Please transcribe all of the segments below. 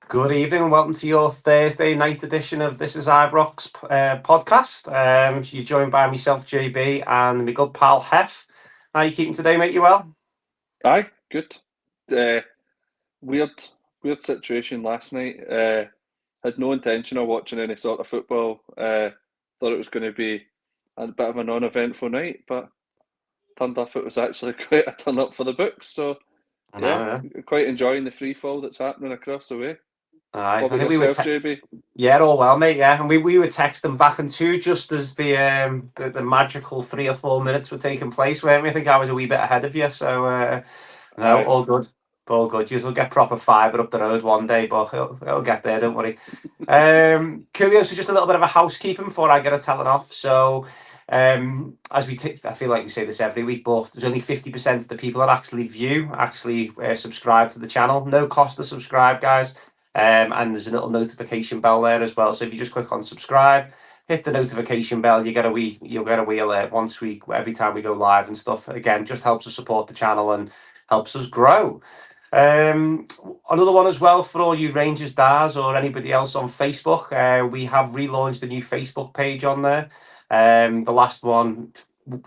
Good evening and welcome to your Thursday night edition of This Is Ibrox podcast. You're joined by myself, JB, and my good pal, Hef. How are you keeping today, mate? You well? Aye, good. Uh, weird, weird situation last night. Had no intention of watching any sort of football. Thought it was going to be a bit of a non-eventful night, but turned up it was actually quite a turn up for the books. So I know, yeah, yeah. quite enjoying the free fall that's happening across the way. Aye, What I about think we were, yourself, JB? yeah, all well, mate. Yeah, and we were texting back and two just as the magical 3 or 4 minutes were taking place, weren't we? I think I was a wee bit ahead of you, so no, Aye, all good. All good. You'll get proper fibre up the road one day, but it'll get there, don't worry. Coolio, so just a little bit of a housekeeping before I get a telling off. So, as I feel like we say this every week, but there's only 50% of the people that actually subscribe to the channel. No cost to subscribe, guys. And there's a little notification bell there as well. So if you just click on subscribe, hit the notification bell, you'll get a wee alert once we every time we go live and stuff. Again, just helps us support the channel and helps us grow. Um, Another one as well for all you Rangers Dars or anybody else on Facebook. We have relaunched a new Facebook page on there. The last one,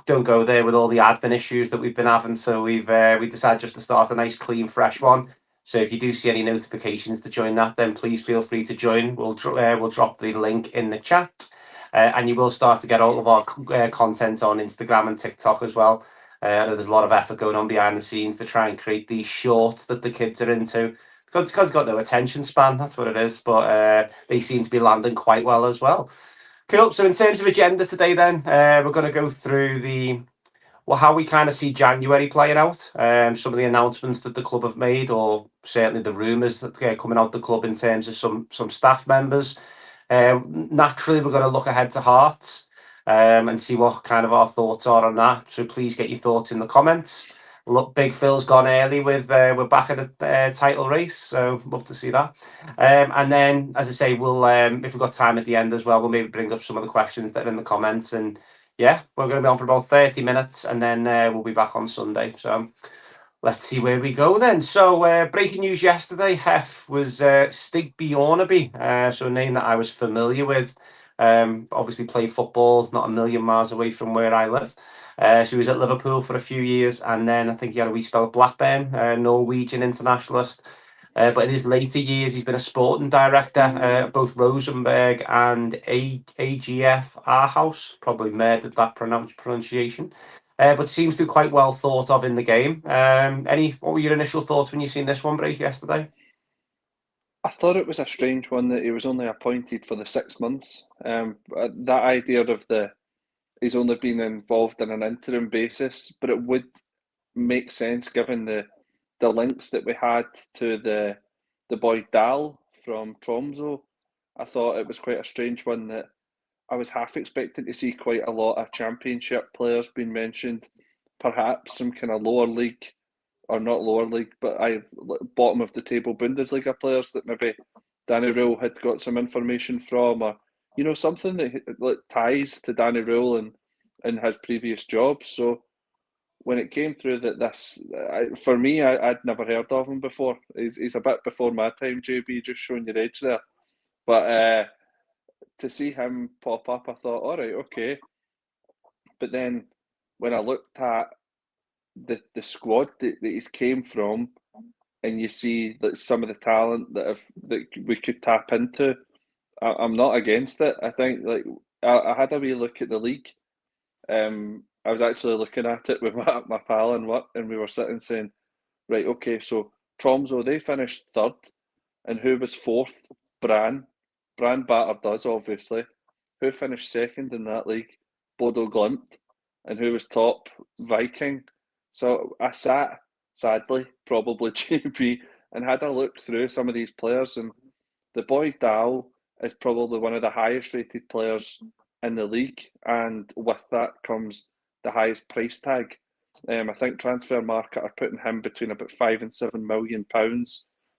don't go there with all the admin issues that we've been having. So we decided just to start a nice, clean, fresh one. So if you do see any notifications to join that, then please feel free to join. We'll drop the link in the chat, and you will start to get all of our content on Instagram and TikTok as well. I know there's a lot of effort going on behind the scenes to try and create these shorts that the kids are into. Because it's got no attention span, that's what it is. But they seem to be landing quite well as well. Cool. So in terms of agenda today, then we're going to go through how we kind of see January playing out. Some of the announcements that the club have made, or certainly the rumours that are coming out the club in terms of some staff members. Naturally, we're going to look ahead to Hearts and see what kind of our thoughts are on that. So please get your thoughts in the comments. Look, Big Phil's gone early with we're back at the title race, so love to see that. And then, as I say, we'll if we've got time at the end as well, we'll maybe bring up some of the questions that are in the comments. And yeah, we're going to be on for about 30 minutes, and then we'll be back on Sunday. So let's see where we go then. So breaking news yesterday, Hef was Stig Bjørnebye, so a name that I was familiar with. Obviously played football not a million miles away from where I live. So he was at Liverpool for a few years, and then I think he had a wee spell at Blackburn, Norwegian internationalist. But in his later years, he's been a sporting director at both Rosenborg and AGF Aarhus. Probably murdered that pronunciation. But seems to be quite well thought of in the game. What were your initial thoughts when you seen this one break yesterday? I thought it was a strange one that he was only appointed for the 6 months. That idea of he's only been involved in an interim basis, but it would make sense given the links that we had to the boy Dal from Tromso. I thought it was quite a strange one that I was half expecting to see quite a lot of championship players being mentioned, perhaps some kind of lower league or not lower league, but bottom of the table Bundesliga players that maybe Danny Röhl had got some information from, or something that like ties to Danny Röhl and his previous jobs. So when it came through that for me, I'd never heard of him before. He's a bit before my time, JB, just showing your age there. But to see him pop up, I thought, all right, okay. But then when I looked at the squad that he's came from, and you see that some of the talent that we could tap into, I'm not against it. I think like I had a wee look at the league. I was actually looking at it with my pal and we were sitting saying, right, okay, so Tromso they finished third, and who was fourth? Bran. Bran battered us, obviously. Who finished second in that league? Bodo Glimt. And who was top? Viking. So I sat, sadly, probably GB, and had a look through some of these players. And the boy Dow is probably one of the highest rated players in the league. And with that comes the highest price tag. I think Transfer Market are putting him between about £5 and £7 million.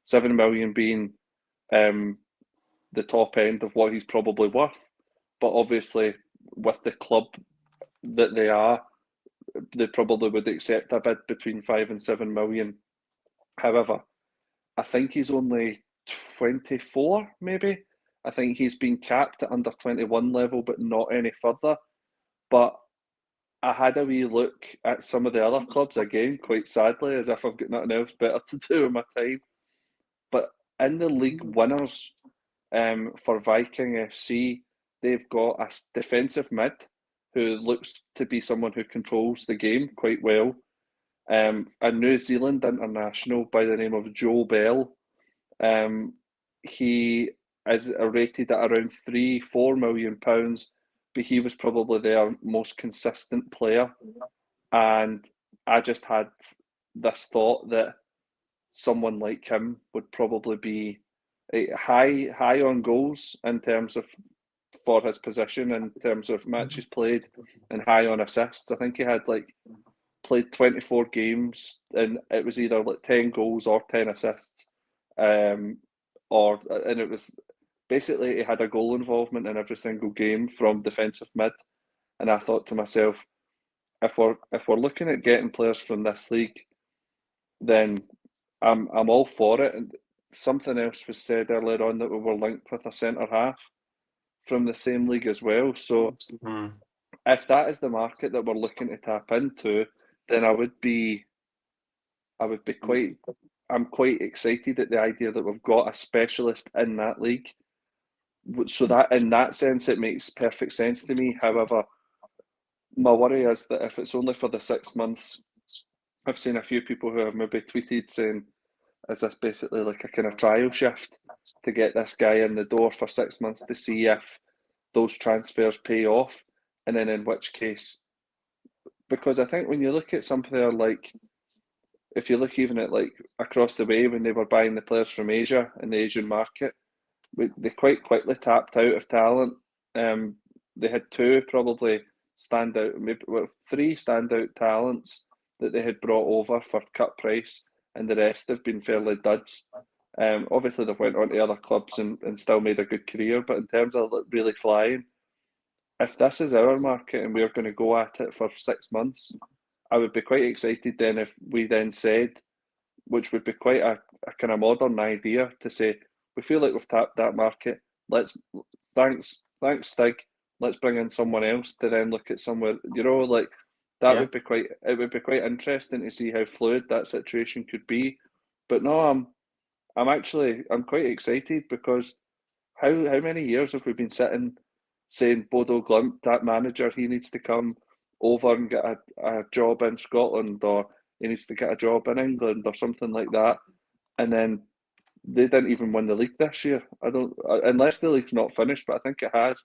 7 million being um, the top end of what he's probably worth. But obviously, with the club that they are, they probably would accept a bid between 5 and 7 million. However, I think he's only 24, maybe. I think he's been capped at under 21 level, but not any further. But I had a wee look at some of the other clubs again, quite sadly, as if I've got nothing else better to do with my time. But in the league winners for Viking FC, they've got a defensive mid who looks to be someone who controls the game quite well. A New Zealand international by the name of Joe Bell. He is rated at around £3-4 million, but he was probably their most consistent player. And I just had this thought that someone like him would probably be high on goals in terms of for his position, in terms of matches played, and high on assists. I think he had played 24 games and it was either 10 goals or 10 assists. And it was basically he had a goal involvement in every single game from defensive mid. And I thought to myself, if we're looking at getting players from this league, then I'm all for it. And something else was said earlier on that we were linked with a centre half from the same league as well. So if that is the market that we're looking to tap into, then I'm quite excited at the idea that we've got a specialist in that league. So that in that sense, it makes perfect sense to me. However, my worry is that if it's only for the 6 months, I've seen a few people who have maybe tweeted saying, is this basically like a kind of trial shift to get this guy in the door for 6 months to see if those transfers pay off? And then in which case, because I think when you look at something like, if you look even at across the way when they were buying the players from Asia in the Asian market, they quite quickly tapped out of talent. They had two probably three standout talents that they had brought over for cut price, and the rest have been fairly duds. Obviously they've went on to other clubs and still made a good career, but in terms of really flying, if this is our market and we're going to go at it for 6 months, I would be quite excited then if we then said, which would be quite a kind of modern idea, to say, we feel like we've tapped that market. Thanks Stig. Let's bring in someone else to then look at somewhere. Would be quite. It would be quite interesting to see how fluid that situation could be. But no, I'm quite excited because how many years have we been sitting saying Bodo Glimt, that manager, he needs to come over and get a job in Scotland, or he needs to get a job in England or something like that, and then they didn't even win the league this year. Unless the league's not finished, but I think it has.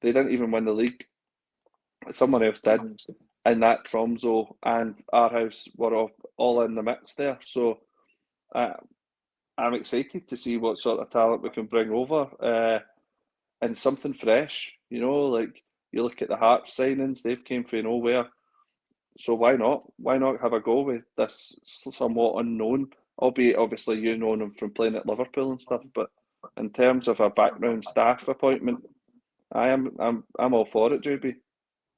They didn't even win the league. Someone else did, and that Tromso and Aarhus were all in the mix there. So I'm excited to see what sort of talent we can bring over, and something fresh. You look at the Hearts signings; they've came from nowhere. So why not? Why not have a go with this somewhat unknown? Albeit, obviously, you know him from playing at Liverpool and stuff. But in terms of a background staff appointment, I'm all for it, JB.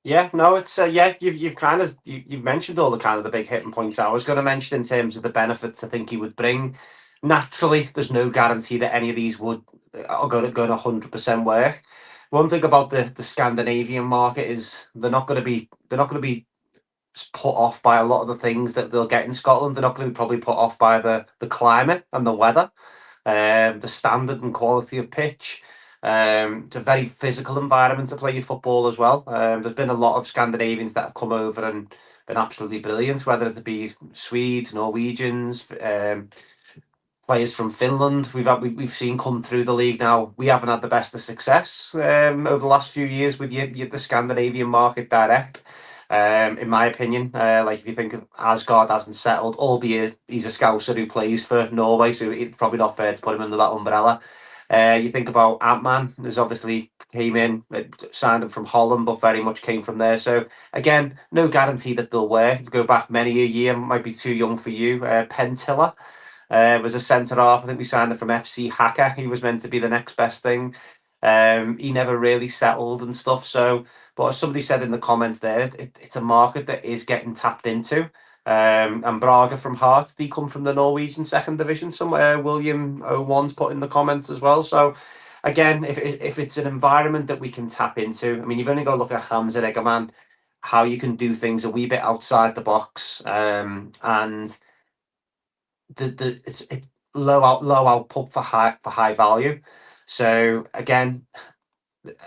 Yeah, no, it's you've mentioned all the kind of the big hitting points I was going to mention in terms of the benefits I think he would bring. Naturally, there's no guarantee that any of these are going to 100% work. One thing about the Scandinavian market is they're not going to be put off by a lot of the things that they'll get in Scotland. They're not going to be probably put off by the climate and the weather, the standard and quality of pitch. It's a very physical environment to play your football as well. There's been a lot of Scandinavians that have come over and been absolutely brilliant, whether it be Swedes, Norwegians, players from Finland. We've seen come through the league now. We haven't had the best of success over the last few years with the Scandinavian market direct. In my opinion, if you think of Asgard hasn't settled, albeit he's a Scouser who plays for Norway, so it's probably not fair to put him under that umbrella. You think about Ant-Man, there's obviously came in, signed him from Holland, but very much came from there. So again, no guarantee that they'll work. If you go back many a year, might be too young for you. Pentilla was a centre half. I think we signed him from FC Hacker. He was meant to be the next best thing. He never really settled and stuff. So, but as somebody said in the comments there, it's a market that is getting tapped into. And Braga from Hart, they come from the Norwegian second division. William 01's put in the comments as well. So again, if it's an environment that we can tap into, I mean, you've only got to look at Hamza Egerman, how you can do things a wee bit outside the box, and it's low output for high value. So again,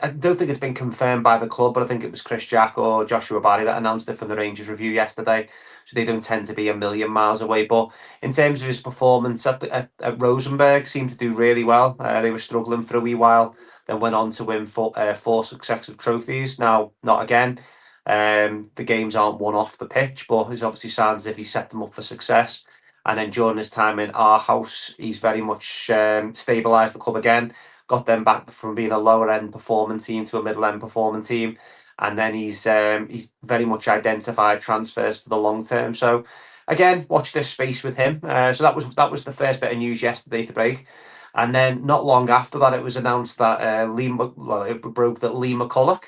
I don't think it's been confirmed by the club, but I think it was Chris Jack or Joshua Barry that announced it from the Rangers review yesterday. So they don't tend to be a million miles away. But in terms of his performance at Rosenborg, seemed to do really well. They were struggling for a wee while, then went on to win four successive trophies. Now, not again. The games aren't won off the pitch, but it obviously sounds as if he set them up for success. And then during his time in our house, he's very much stabilised the club again, got them back from being a lower end performing team to a middle end performing team, and then he's very much identified transfers for the long term. So again, watch this space with him. So that was the first bit of news yesterday to break, and then not long after that, it was announced that it broke that Lee McCulloch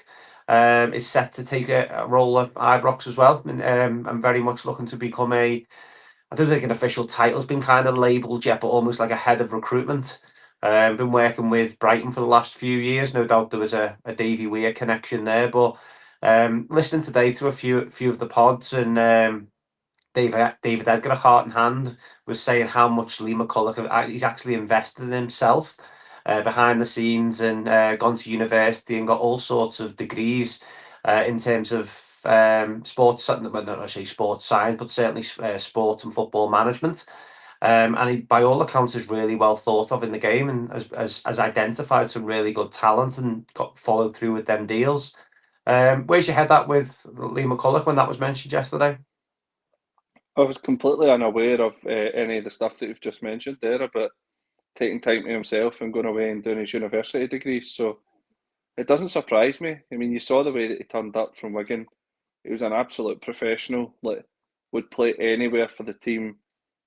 is set to take a role at Ibrox as well, and I'm very much looking to become I don't think an official title's been kind of labelled yet, but almost like a head of recruitment. Been working with Brighton for the last few years. No doubt there was a Davy Weir connection there, but listening today to a few of the pods, and David Edgar, Heart and Hand, was saying how much Lee McCulloch he's actually invested in himself behind the scenes, and gone to university and got all sorts of degrees in terms of sports, well, not necessarily sports science, but certainly sport and football management. And he, by all accounts, is really well thought of in the game, and has identified some really good talent and got followed through with them deals. Where's your head at with Lee McCulloch when that was mentioned yesterday? I was completely unaware of any of the stuff that you've just mentioned there about taking time to himself and going away and doing his university degrees. So it doesn't surprise me. I mean, you saw the way that he turned up from Wigan. He was an absolute professional. Like, would play anywhere for the team.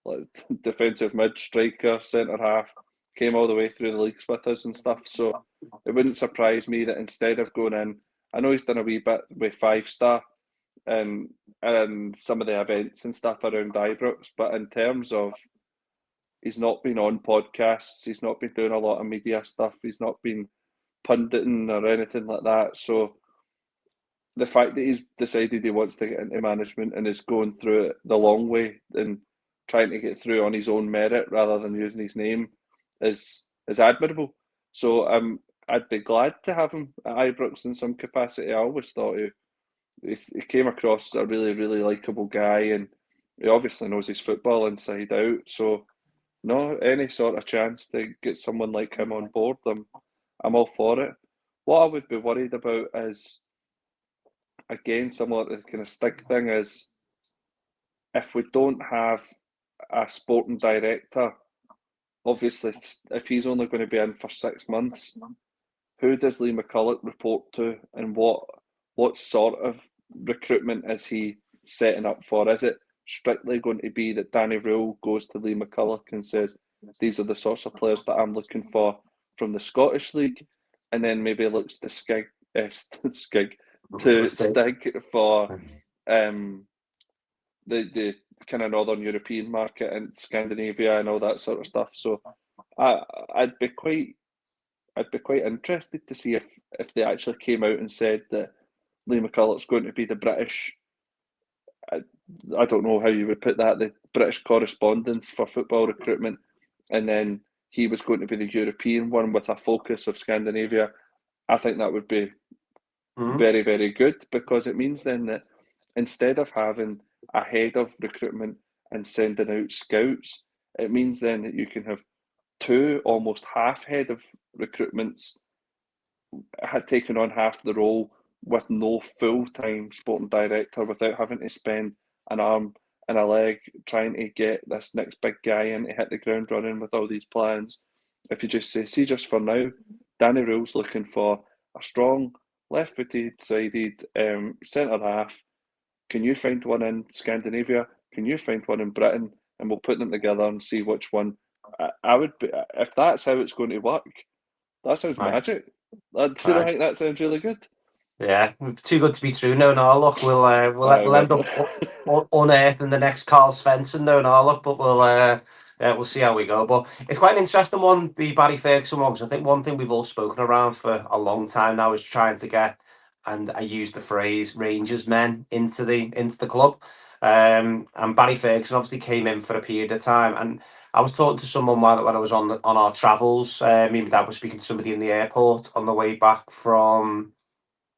Like, defensive mid, striker, centre half. Came all the way through the leagues with us and stuff. So it wouldn't surprise me that instead of going in, I know he's done a wee bit with 5 Star and some of the events and stuff around Ibrox, but in terms of, he's not been on podcasts, he's not been doing a lot of media stuff, he's not been punditing or anything like that. So the fact that he's decided he wants to get into management and is going through it the long way and trying to get through on his own merit rather than using his name is admirable. So I'd be glad to have him at Ibrox in some capacity. I always thought he came across a really, really likeable guy, and he obviously knows his football inside out. So no, any sort of chance to get someone like him on board, I'm all for it. What I would be worried about is, again, similar to this kind of Stig thing, is if we don't have a sporting director, obviously if he's only going to be in for 6 months, who does Lee McCulloch report to, and what sort of recruitment is he setting up for? Is it strictly going to be that Danny Röhl goes to Lee McCulloch and says, these are the sorts of players that I'm looking for from the Scottish League, and then maybe looks to Stig for the kind of Northern European market and Scandinavia and all that sort of stuff. So I'd be quite interested to see if they actually came out and said that Lee McCulloch's going to be the British, I don't know how you would put that, the British correspondent for football recruitment, and then he was going to be the European one with a focus of Scandinavia. I think that would be very, very good, because it means then that instead of having a head of recruitment and sending out scouts, it means then that you can have 2 almost half head of recruitments had taken on half the role with no full-time sporting director, without having to spend an arm and a leg trying to get this next big guy in to hit the ground running with all these plans. If you just say, see, just for now, Danny Röhl's looking for a strong left-footed sided centre half. Can you find one in Scandinavia? Can you find one in Britain? And we'll put them together and see which one. I would be, if that's how it's going to work, that sounds magic. I think that sounds really good. Yeah, too good to be true. No, no, look, we'll Well, end up unearthing the next Carl Svensson. No, no, look, but we'll see how we go. But it's quite an interesting one, the Barry Ferguson one, because I think one thing we've all spoken around for a long time now is trying to get, and I use the phrase Rangers men into the club. And Barry Ferguson obviously came in for a period of time, and I was talking to someone while when I was on our travels. Me and my dad was speaking to somebody in the airport on the way back from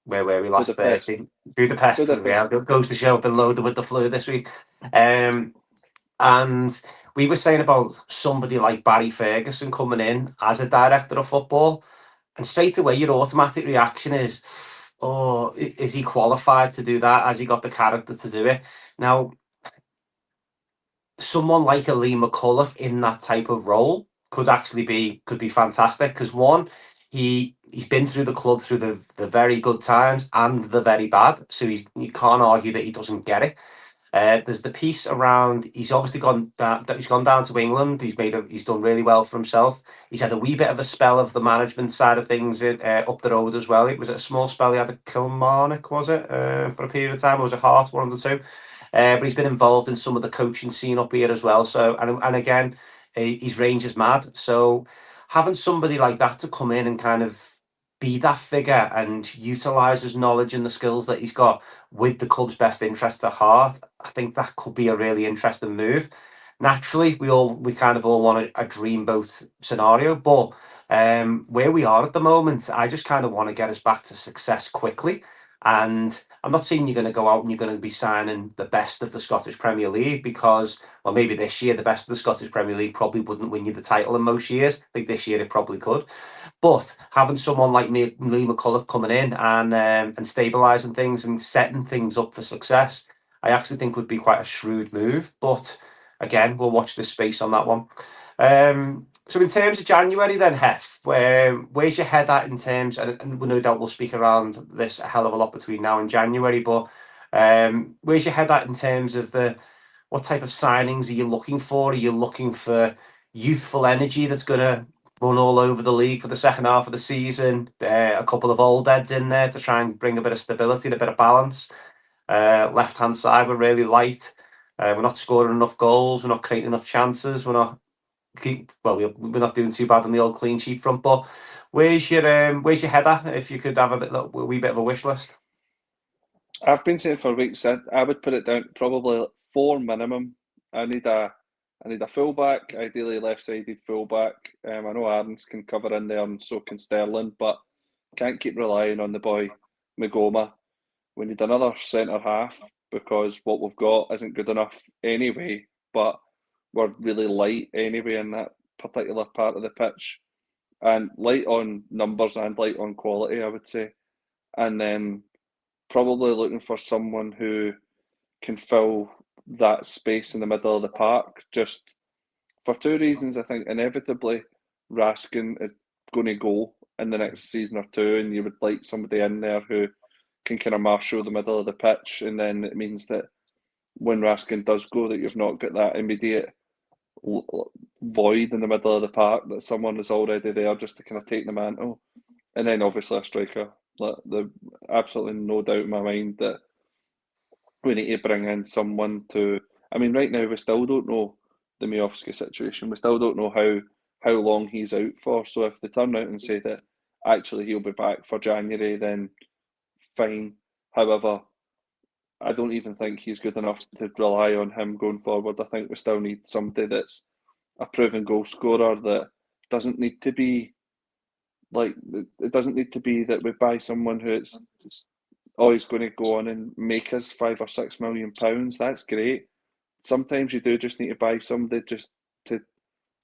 where were we last Budapest. Thursday? Budapest. Budapest. Yeah, goes to show I've been loaded with the flu this week. Um, and we were saying about somebody like Barry Ferguson coming in as a director of football, and straight away your automatic reaction is, "Oh, is he qualified to do that? Has he got the character to do it?" Now, someone like a Lee McCulloch in that type of role could be fantastic because one, he's been through the club through the very good times and the very bad, so you can't argue that he doesn't get it. There's the piece around. He's obviously gone down. He's gone down to England. He's done really well for himself. He's had a wee bit of a spell of the management side of things up the road as well. It was a small spell he had at Kilmarnock, was it, for a period of time? Or was it Hearts, one of the two? But he's been involved in some of the coaching scene up here as well. So and again, he's Rangers mad. So having somebody like that to come in and kind of be that figure and utilize his knowledge and the skills that he's got with the club's best interests at heart, I think that could be a really interesting move. Naturally, we kind of all want a dreamboat scenario, but where we are at the moment, I just kind of want to get us back to success quickly. And I'm not saying you're going to go out and you're going to be signing the best of the Scottish Premier League because, well, maybe this year the best of the Scottish Premier League probably wouldn't win you the title in most years. I think this year it probably could. But having someone like me, Lee McCulloch coming in and stabilising things and setting things up for success, I actually think would be quite a shrewd move. But again, we'll watch this space on that one. So in terms of January, then Hef, where's your head at in terms? And no doubt we'll speak around this a hell of a lot between now and January. But where's your head at in terms of what type of signings are you looking for? Are you looking for youthful energy that's going to run all over the league for the second half of the season? A couple of old heads in there to try and bring a bit of stability and a bit of balance. Left hand side, we're really light. We're not scoring enough goals. We're not creating enough chances. We're not doing too bad on the old clean sheet front. But where's your head at? If you could have a wee bit of a wish list. I've been saying for weeks. I would put it down to probably 4 minimum. I need a fullback, ideally left-sided fullback. I know Adams can cover in there, and so can Sterling, but can't keep relying on the boy Magoma. We need another centre half because what we've got isn't good enough anyway. But we're really light anyway in that particular part of the pitch, and light on numbers and light on quality, I would say. And then probably looking for someone who can fill that space in the middle of the park. Just for 2 reasons, I think inevitably Raskin is going to go in the next season or two, and you would like somebody in there who can kind of marshal the middle of the pitch, and then it means that when Raskin does go, that you've not got that immediate void in the middle of the park, that someone is already there just to kind of take the mantle, and then obviously a striker. The absolutely no doubt in my mind that we need to bring in someone to. I mean, right now we still don't know the Miovski situation. We still don't know how long he's out for. So if they turn out and say that actually he'll be back for January, then fine. However, I don't even think he's good enough to rely on him going forward. I think we still need somebody that's a proven goal scorer that doesn't need to be like it doesn't need to be that we buy someone who it's always going to go on and make us £5 or £6 million. That's great. Sometimes you do just need to buy somebody just to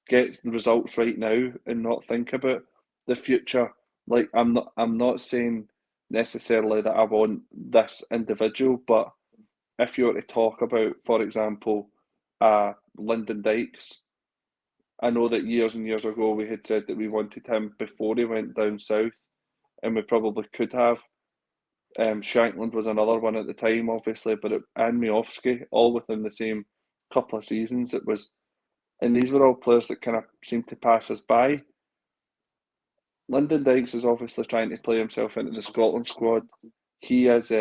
get results right now and not think about the future. Like I'm not saying necessarily that I want this individual, but if you were to talk about, for example, Lyndon Dykes, I know that years and years ago we had said that we wanted him before he went down south, and we probably could have. Shankland was another one at the time, obviously, and Miovski, all within the same couple of seasons. And these were all players that kind of seemed to pass us by. Lyndon Dykes is obviously trying to play himself into the Scotland squad. he is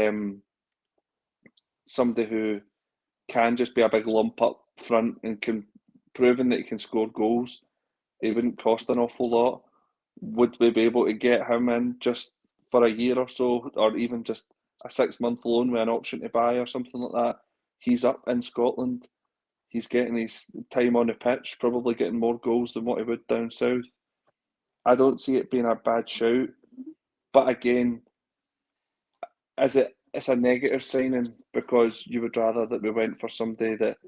somebody who can just be a big lump up front and can proven that he can score goals. He wouldn't cost an awful lot. Would we be able to get him in just for a year or so, or even just a 6-month loan with an option to buy or something like that? He's up in Scotland. He's getting his time on the pitch, probably getting more goals than what he would down south. I don't see it being a bad shout. But again, it's a negative signing because you would rather that we went for somebody that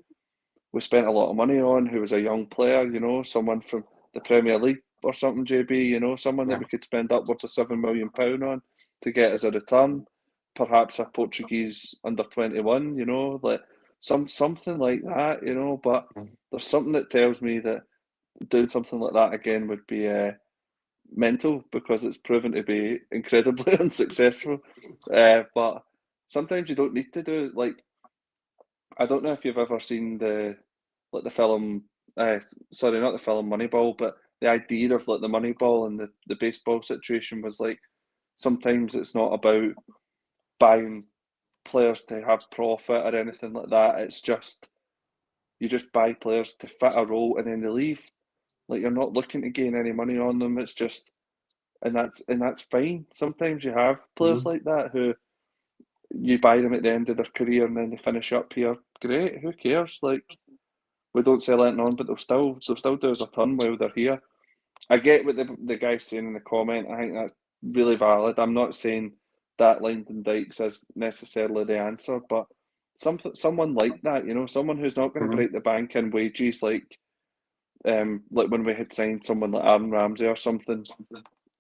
we spent a lot of money on, who was a young player, someone from the Premier League or something, JB, someone that we could spend upwards of £7 million on to get as a return, perhaps a Portuguese under 21, like something like that, but there's something that tells me that doing something like that again would be mental because it's proven to be incredibly unsuccessful. But sometimes you don't need to do it. Like, I don't know if you've ever seen the film. Sorry, not the film Moneyball, but the idea of like the Moneyball and the baseball situation was like sometimes it's not about buying players to have profit or anything like that. It's just you just buy players to fit a role and then they leave. Like, you're not looking to gain any money on them. It's just and that's fine. Sometimes you have players like that who you buy them at the end of their career and then they finish up here. Great, who cares? Like, we don't sell anything on, but they'll still do us a ton while they're here. I get what the guy's saying in the comment. I think that's really valid. I'm not saying that Lyndon Dykes is necessarily the answer, but someone like that, someone who's not going to break the bank in wages, like when we had signed someone like Aaron Ramsey or something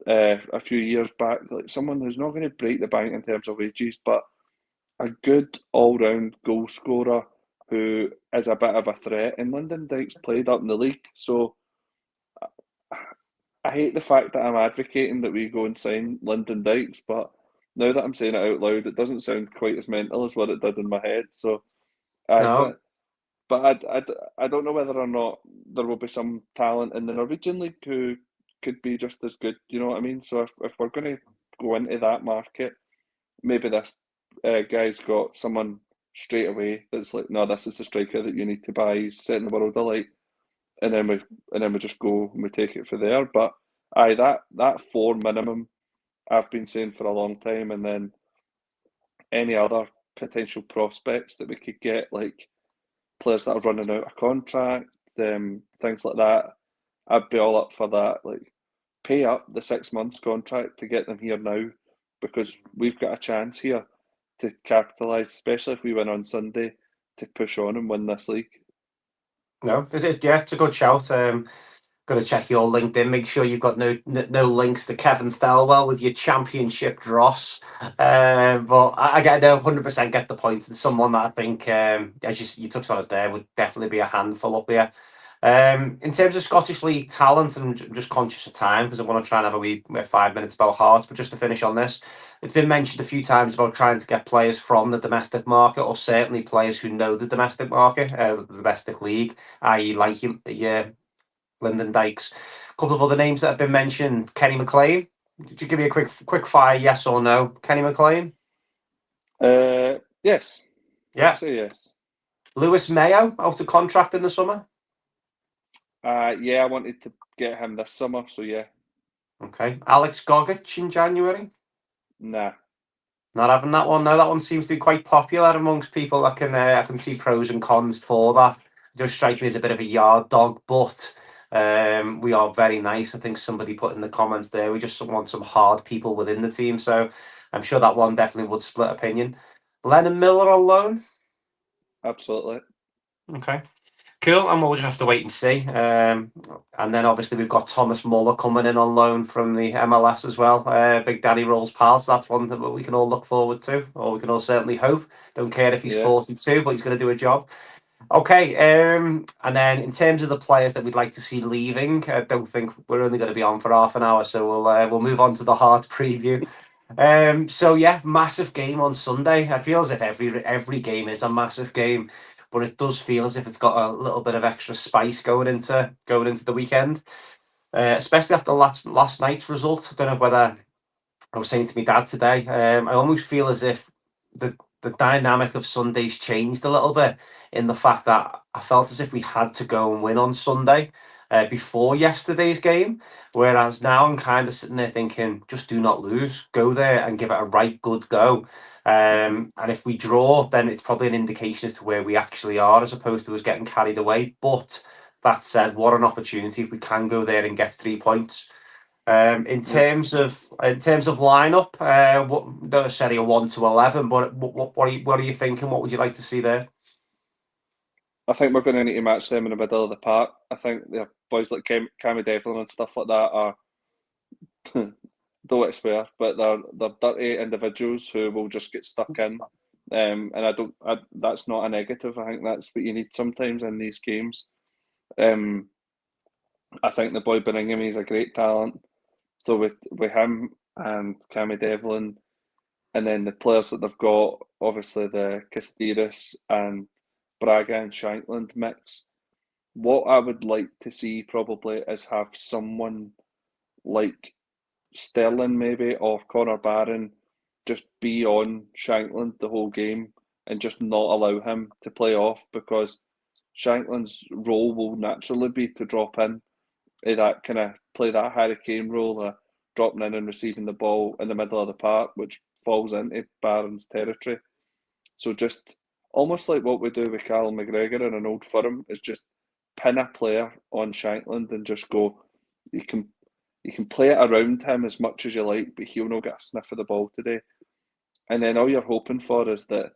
a few years back, like someone who's not going to break the bank in terms of wages, but a good all-round goal scorer who is a bit of a threat. And Lyndon Dykes played up in the league, so I hate the fact that I'm advocating that we go and sign Lyndon Dykes, but now that I'm saying it out loud, it doesn't sound quite as mental as what it did in my head. So, No. but I don't know whether or not there will be some talent in the Norwegian league who could be just as good. You know what I mean? So if we're going to go into that market, maybe this guy's got someone straight away that's like, no, this is the striker that you need to buy. He's setting the world alight, and then we just go and we take it for there. But that 4 minimum, I've been saying for a long time, and then any other potential prospects that we could get, like players that are running out of contract, things like that. I'd be all up for that. Like, pay up the 6 months contract to get them here now, because we've got a chance here to capitalise, especially if we win on Sunday, to push on and win this league. No, it's a good shout. Got to check your LinkedIn. Make sure you've got no links to Kevin Thelwell with your championship dross. But I get 100% get the point. And someone that I think, as you touched on it there, would definitely be a handful up here. In terms of Scottish League talent, and I'm just conscious of time because I want to try and have a wee 5 minutes about Hearts. But just to finish on this, it's been mentioned a few times about trying to get players from the domestic market, or certainly players who know the domestic market, the domestic league, i.e. like Lyndon Dykes. A couple of other names that have been mentioned. Kenny McLean. Could you give me a quick fire yes or no? Kenny McLean? Yes. Yeah. I'll say yes. Lewis Mayo out of contract in the summer? Yeah, I wanted to get him this summer, so yeah. Okay. Alex Gogic in January? Nah. Not having that one. No, that one seems to be quite popular amongst people. I can see pros and cons for that. It does strike me as a bit of a yard dog, but we are very nice. I think somebody put in the comments there, we just want some hard people within the team. So I'm sure that one definitely would split opinion. Lennon Miller on loan? Absolutely. Okay. Cool, and we'll just have to wait and see. And then obviously we've got Thomas Muller coming in on loan from the MLS as well. Big Danny Röhl's pal, so that's one that we can all look forward to, or we can all certainly hope. Don't care if he's 42, but he's going to do a job. Okay, and then in terms of the players that we'd like to see leaving, I don't think we're only going to be on for half an hour, so we'll move on to the Hearts preview. So yeah, massive game on Sunday. I feel as if every game is a massive game, but it does feel as if it's got a little bit of extra spice going into the weekend, especially after last night's result. I don't know whether I was saying to my dad today, I almost feel as if the dynamic of Sunday's changed a little bit, in the fact that I felt as if we had to go and win on Sunday before yesterday's game. Whereas now I'm kind of sitting there thinking, just do not lose. Go there and give it a right good go. And if we draw, then it's probably an indication as to where we actually are, as opposed to us getting carried away. But that said, what an opportunity if we can go there and get 3 points. In Yeah. terms of lineup, what, don't necessarily a 1 to 11, but what are you thinking? What would you like to see there? I think we're going to need to match them in the middle of the park. I think the boys like Cammy Devlin and stuff like that are, don't want to swear, but they're dirty individuals who will just get stuck in. And that's not a negative. I think that's what you need sometimes in these games. I think the boy Birmingham is a great talent. So with him and Cammy Devlin, and then the players that they've got, obviously the Castiris and Braga and Shankland mix. What I would like to see probably is have someone like Sterling maybe, or Connor Barron just be on Shankland the whole game and just not allow him to play off, because Shankland's role will naturally be to drop in, that kind of play that Harry Kane role, dropping in and receiving the ball in the middle of the park, which falls into Barron's territory. So just almost like what we do with Callum McGregor in an Old Firm is just pin a player on Shankland and just go, you can play it around him as much as you like, but he'll not get a sniff of the ball today. And then all you're hoping for is that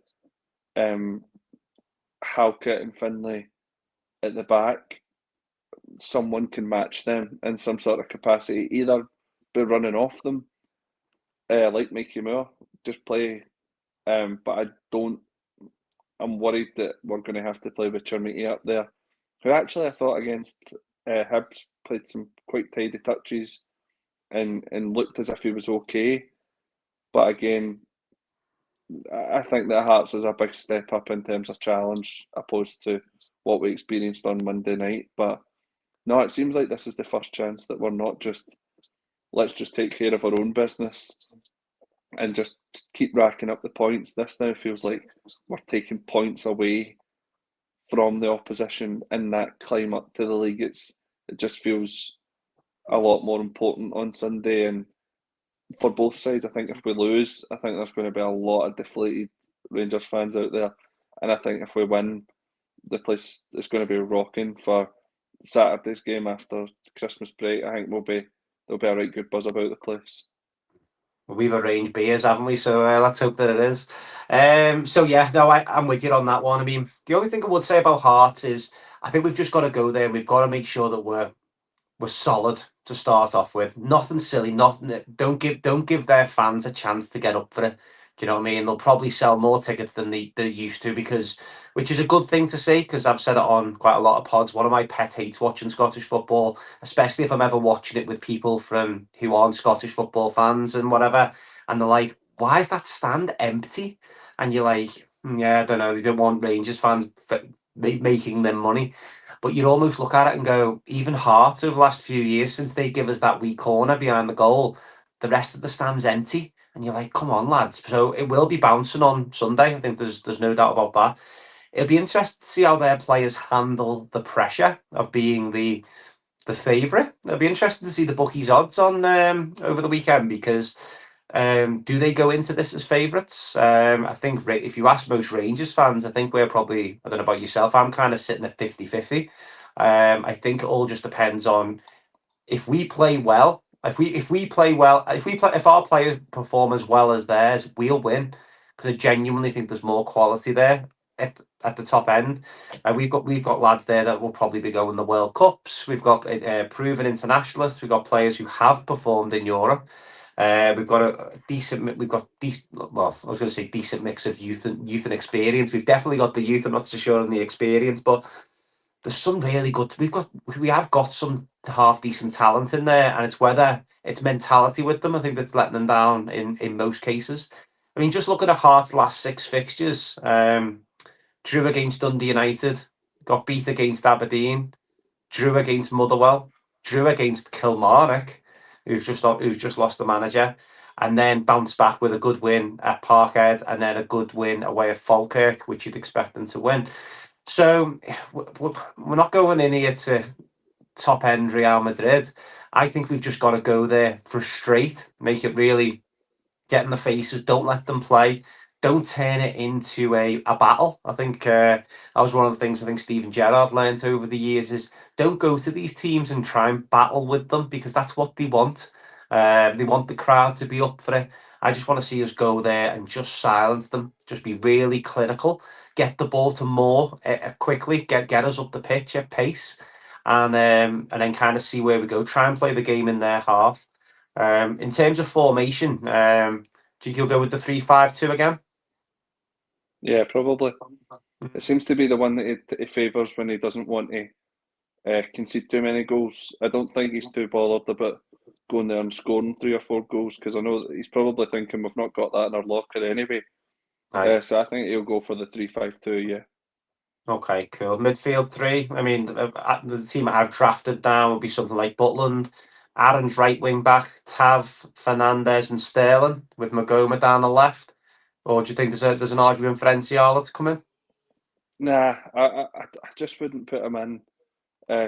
Halkett and Finlay at the back, someone can match them in some sort of capacity, either be running off them, like Mikey Moore, just play. But I'm worried that we're going to have to play with Chermiti up there, who actually I thought against Hibs played some quite tidy touches and looked as if he was okay. But again, I think that Hearts is a big step up in terms of challenge opposed to what we experienced on Monday night. But no, it seems like this is the first chance that we're not just, let's just take care of our own business and just keep racking up the points. This now feels like we're taking points away from the opposition in that climb up to the league. It just feels a lot more important on Sunday, and for both sides, I think if we lose, I think there's going to be a lot of deflated Rangers fans out there, and I think if we win, the place is going to be rocking for Saturday's game after Christmas break. I think there'll be a right good buzz about the place. We've arranged beers, haven't we? So let's hope that it is. So yeah, no, I'm with you on that one. I mean, the only thing I would say about Hearts is I think we've just got to go there. We've got to make sure that we're solid to start off with. Nothing silly. Nothing. Don't give their fans a chance to get up for it. Do you know what I mean? They'll probably sell more tickets than they used to, because, which is a good thing to see, because I've said it on quite a lot of pods. One of my pet hates watching Scottish football, especially if I'm ever watching it with people who aren't Scottish football fans and whatever, and they're like, "Why is that stand empty?" And you're like, "Yeah, I don't know. They don't want Rangers fans making them money." But you'd almost look at it and go, even Hearts over the last few years, since they give us that wee corner behind the goal, the rest of the stand's empty. And you're like, come on, lads. So it will be bouncing on Sunday. I think there's no doubt about that. It'll be interesting to see how their players handle the pressure of being the favourite. It'll be interesting to see the bookies' odds on over the weekend, because do they go into this as favourites? I think if you ask most Rangers fans, I think we're probably, I don't know about yourself, I'm kind of sitting at 50-50. I think it all just depends on if we play well. If our players perform as well as theirs, we'll win, because I genuinely think there's more quality there at the top end. We've got lads there that will probably be going the World Cups. We've got proven internationalists. We've got players who have performed in Europe. We've got a decent. Well, I was going to say decent mix of youth and experience. We've definitely got the youth. I'm not so sure on the experience, but there's some really good. We have got some half decent talent in there, and it's whether it's mentality with them, I think, that's letting them down in most cases. I mean, just looking at Hearts' last 6 fixtures, drew against Dundee United, got beat against Aberdeen, drew against Motherwell, drew against Kilmarnock, who's just lost the manager. and then bounce back with a good win at Parkhead, and then a good win away at Falkirk, which you'd expect them to win. So we're not going in here to top end Real Madrid. I think we've just got to go there, frustrate, make it really get in the faces, don't let them play, don't turn it into a battle. I think that was one of the things I think Steven Gerrard learned over the years is don't go to these teams and try and battle with them, because that's what they want. They want the crowd to be up for it. I just want to see us go there and just silence them, just be really clinical, get the ball to Moore quickly, get us up the pitch at pace, and then kind of see where we go. Try and play the game in their half. In terms of formation, do you think you'll go with the 3-5-2 again? Yeah, probably. It seems to be the one that he favours when he doesn't want to concede too many goals. I don't think he's too bothered about going there and scoring 3 or 4 goals, because I know that he's probably thinking we've not got that in our locker anyway. So I think he'll go for the 3-5-2, yeah. Okay, cool. Midfield 3. I mean, the team I've drafted down would be something like Butland, Aaron's right wing back, Tav, Fernandez, and Sterling, with Magoma down the left. Or do you think there's an argument for Enciala to come in? Nah, I just wouldn't put him in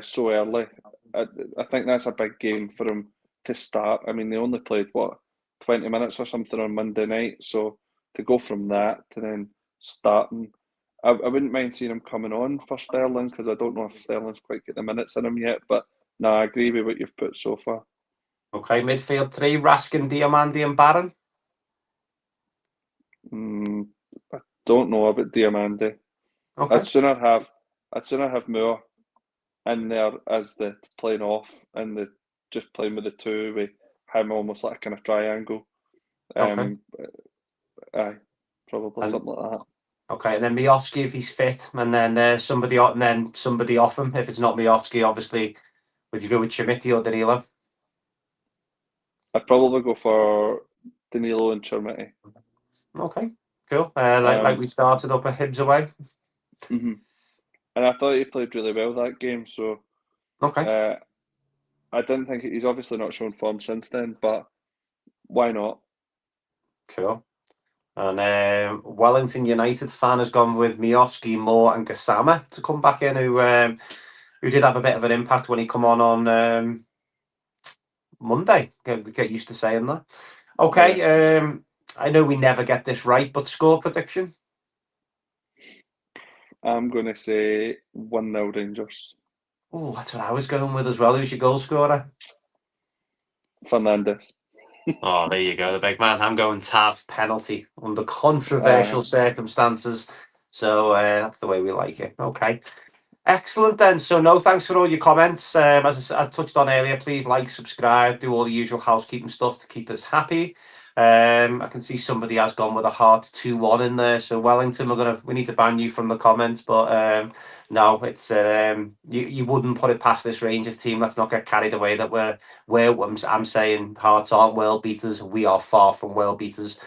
so early. I think that's a big game for him to start. I mean, they only played, 20 minutes or something on Monday night, so to go from that to then starting, I wouldn't mind seeing him coming on for Sterling, because I don't know if Sterling's quite got the minutes in him yet, but no, I agree with what you've put so far. Okay, midfield 3, Raskin, Diamandi, and Barron. I don't know about Diamandi. Okay. I'd sooner have Moore in there as the playing off, and the just playing with the two, with him almost like a kind of triangle. Okay. Aye, probably something like that. Okay, and then Miovski if he's fit, and then somebody off him. If it's not Miovski, obviously, would you go with Chimiti or Danilo? I'd probably go for Danilo and Chermiti. Okay, cool. Like we started up at Hibs away. And I thought he played really well that game, so okay. I didn't think he's obviously not shown form since then, but why not? Cool. And Wellington United fan has gone with Miovski, Moore, and Gassama to come back in, who did have a bit of an impact when he come on Monday. Get used to saying that. Okay. Yeah. I know we never get this right, but score prediction? I'm going to say 1-0 Rangers. Oh, that's what I was going with as well. Who's your goal scorer? Fernandez. Oh, there you go, the big man. I'm going Tav, penalty under controversial circumstances. So that's the way we like it. Okay. Excellent then. So no, thanks for all your comments. As I touched on earlier, please like, subscribe, do all the usual housekeeping stuff to keep us happy. I can see somebody has gone with a Hearts 2-1 in there. So Wellington, we need to ban you from the comments, but no, it's you wouldn't put it past this Rangers team. Let's not get carried away that I'm saying Hearts aren't world beaters. We are far from world beaters.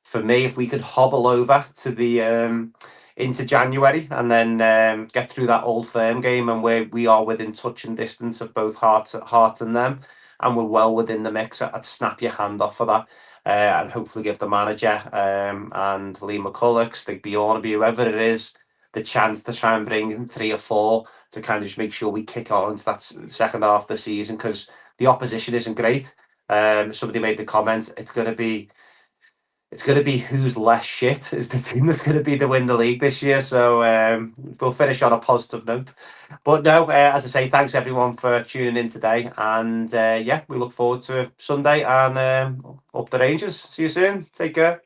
For me, if we could hobble over to the into January and then get through that Old Firm game, and where we are within touch and distance of both Hearts and them, and we're well within the mix, I'd snap your hand off for that. And hopefully give the manager and Lee McCulloch, Stig Bjørnebye, whoever it is, the chance to try and bring in 3 or 4 to kind of just make sure we kick on into that second half of the season, because the opposition isn't great. Somebody made the comment, it's going to be who's less shit is the team that's going to be to win the league this year. So we'll finish on a positive note. But no, as I say, thanks everyone for tuning in today. And yeah, we look forward to Sunday and up the Rangers. See you soon. Take care.